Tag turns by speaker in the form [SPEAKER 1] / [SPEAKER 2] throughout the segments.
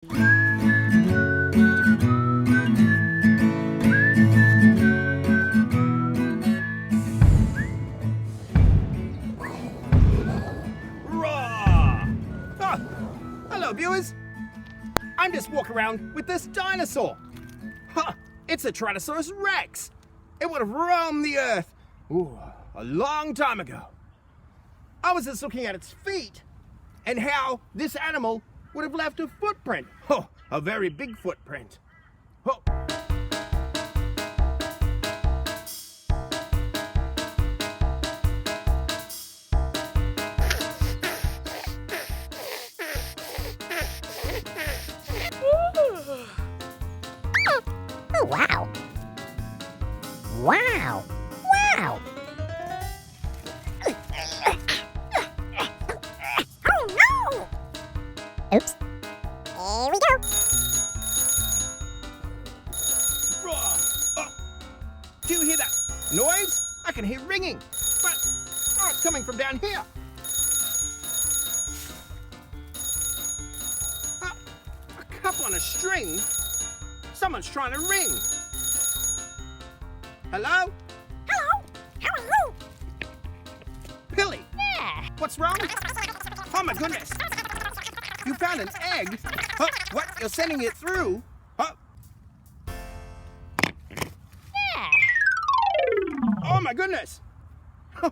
[SPEAKER 1] Hello, viewers. I'm just walking around with this dinosaur. Huh, it's a Tyrannosaurus Rex. It would have roamed the earth a long time ago. I was just looking at its feet and how this animal would have left a footprint. Oh, a very big footprint. Oh.
[SPEAKER 2] Oh, wow. Wow. Wow. Oh, no. Oops. Here we go.
[SPEAKER 1] Do you hear that noise? I can hear ringing. But, it's coming from down here. A cup on a string? Someone's trying to ring. Hello?
[SPEAKER 2] Hello. Hello.
[SPEAKER 1] Pilly?
[SPEAKER 2] Yeah.
[SPEAKER 1] What's wrong? Oh my goodness. You found an egg? Huh? What? You're sending it through? Huh?
[SPEAKER 2] Yeah.
[SPEAKER 1] Oh my goodness. Huh.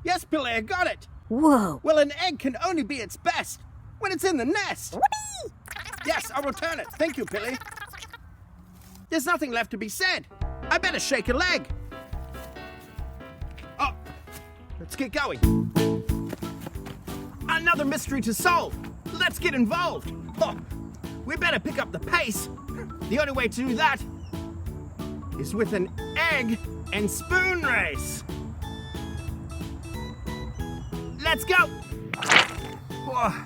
[SPEAKER 1] Yes, Pilly, I got it.
[SPEAKER 2] Whoa.
[SPEAKER 1] Well, an egg can only be its best when it's in the nest.
[SPEAKER 2] Whoopee.
[SPEAKER 1] Yes, I'll return it. Thank you, Pilly. There's nothing left to be said. I better shake a leg. Oh, let's get going. Another mystery to solve. Let's get involved. Oh, we better pick up the pace. The only way to do that is with an egg and spoon race. Let's go. Oh,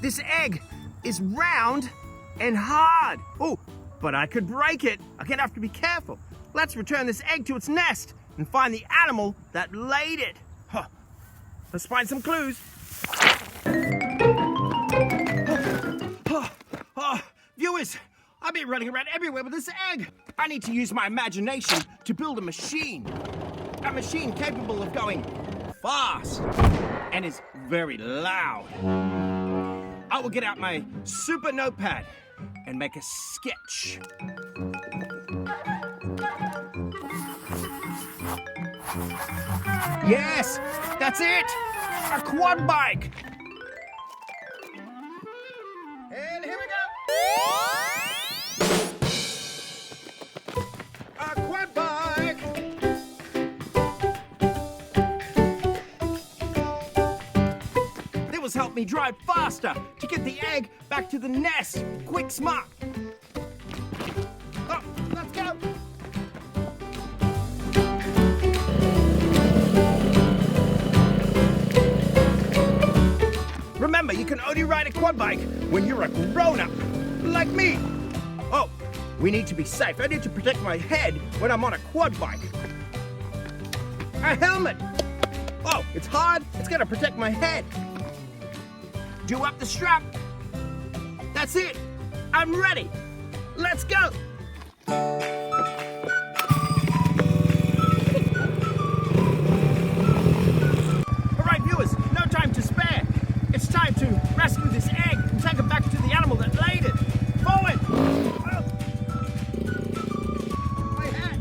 [SPEAKER 1] this egg is round and hard. Oh, but I could break it. I'm gonna have to be careful. Let's return this egg to its nest and find the animal that laid it. Huh. Let's find some clues. Viewers, I've been running around everywhere with this egg. I need to use my imagination to build a machine. A machine capable of going fast and is very loud. I will get out my super notepad and make a sketch. Yes, that's it! A quad bike! And here we go! A quad bike! This will help me drive faster to get the egg back to the nest. Quick, smart. Oh, let's go. Remember, you can only ride a quad bike when you're a grown-up, like me. Oh, we need to be safe. I need to protect my head when I'm on a quad bike. A helmet. Oh, it's hard. It's gonna protect my head. Do up the strap. That's it. I'm ready. Let's go. All right, viewers, no time to spare. It's time to rescue this egg and take it back to the animal that laid it. Forward. Oh. My hat.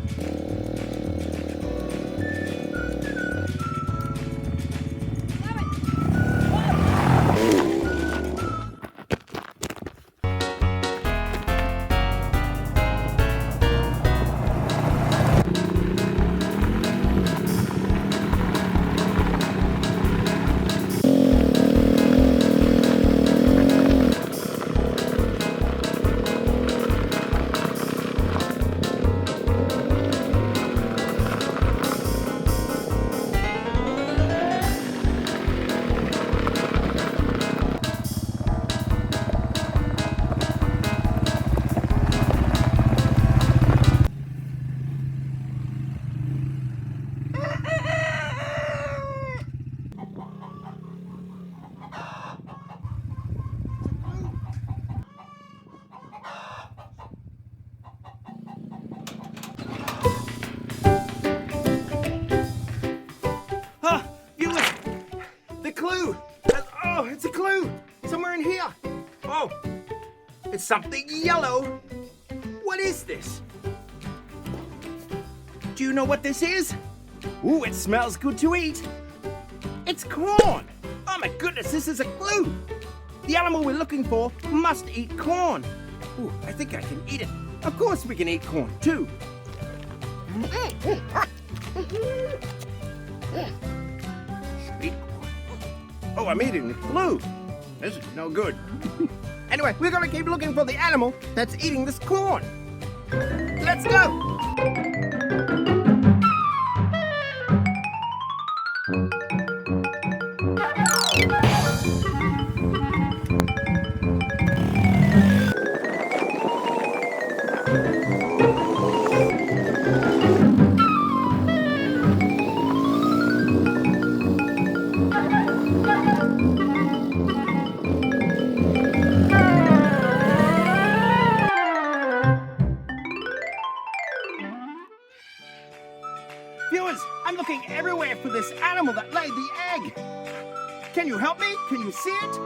[SPEAKER 1] Oh, it's something yellow. What is this? Do you know what this is? Ooh, it smells good to eat. It's corn. Oh my goodness, this is a clue. The animal we're looking for must eat corn. Ooh, I think I can eat it. Of course we can eat corn too. Sweet corn. Oh, I'm eating the glue. This is no good. Anyway, we're gonna keep looking for the animal that's eating this corn. Let's go. Viewers, I'm looking everywhere for this animal that laid the egg. Can you help me? Can you see it?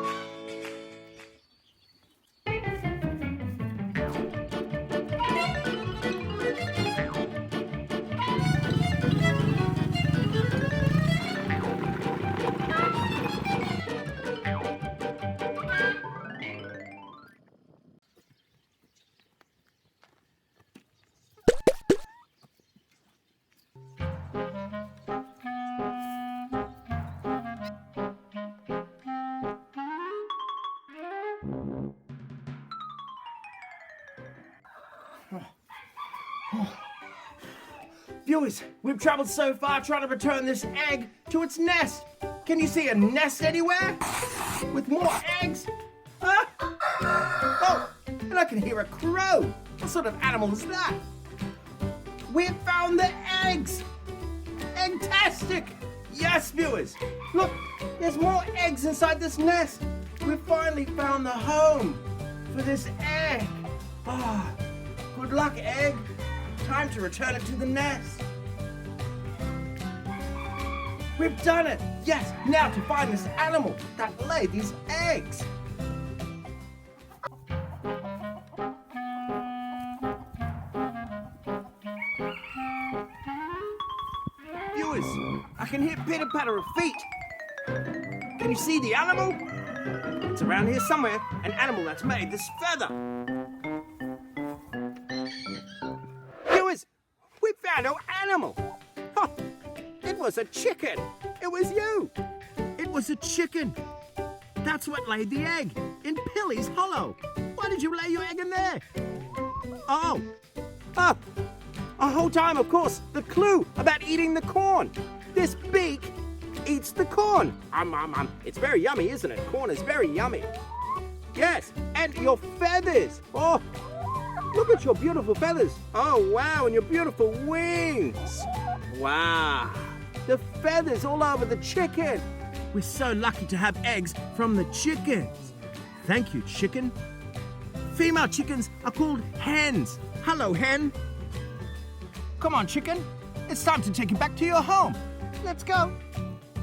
[SPEAKER 1] Viewers, we've traveled so far trying to return this egg to its nest. Can you see a nest anywhere? With more eggs? Huh? Oh, and I can hear a crow. What sort of animal is that? We've found the eggs! Egg-tastic! Yes, viewers! Look, there's more eggs inside this nest. We've finally found the home for this egg. Ah, good luck, egg. Time to return it to the nest. We've done it! Yes, now to find this animal that laid these eggs. Viewers, I can hear pitter-patter of feet. Can you see the animal? It's around here somewhere, an animal that's made this feather. We found our animal. Huh. It was a chicken. It was you. It was a chicken. That's what laid the egg in Pilly's hollow. Why did you lay your egg in there? Oh. Oh. A whole time, of course, the clue about eating the corn. This beak eats the corn. It's very yummy, isn't it? Corn is very yummy. Yes, and your feathers. Oh. Look at your beautiful feathers. Oh, wow, and your beautiful wings. Wow. The feathers all over the chicken. We're so lucky to have eggs from the chickens. Thank you, chicken. Female chickens are called hens. Hello, hen. Come on, chicken. It's time to take you back to your home. Let's go.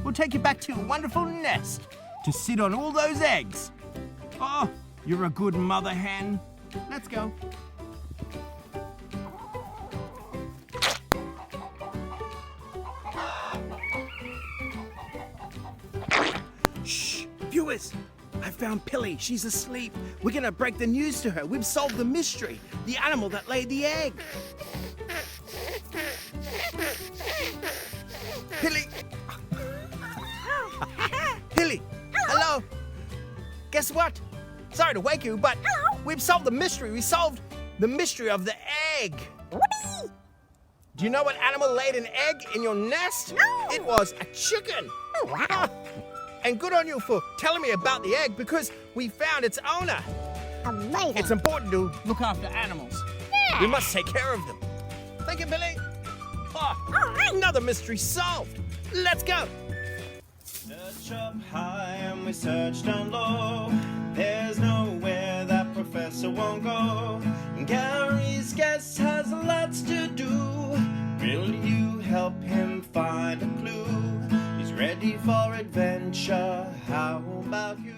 [SPEAKER 1] We'll take you back to your wonderful nest to sit on all those eggs. Oh, you're a good mother hen. Let's go. Shh, viewers, I found Pilly. She's asleep. We're gonna break the news to her. We've solved the mystery. The animal that laid the egg. Pilly. Pilly, hello. Guess what? Sorry to wake you, but we've solved the mystery. We solved the mystery of the egg.
[SPEAKER 2] Whoopee!
[SPEAKER 1] Do you know what animal laid an egg in your nest?
[SPEAKER 2] No.
[SPEAKER 1] It was a chicken.
[SPEAKER 2] Oh, wow.
[SPEAKER 1] And good on you for telling me about the egg because we found its owner.
[SPEAKER 2] Amazing.
[SPEAKER 1] It's important to look after animals.
[SPEAKER 2] Yeah.
[SPEAKER 1] We must take care of them. Thank you, Billy. Oh,
[SPEAKER 2] All right.
[SPEAKER 1] another mystery solved. Let's go.
[SPEAKER 3] Search up high and we search down low. There's nowhere that Professor won't go. Gary's guess has lots to do. Will you help him find a clue? He's ready for adventure. How about you?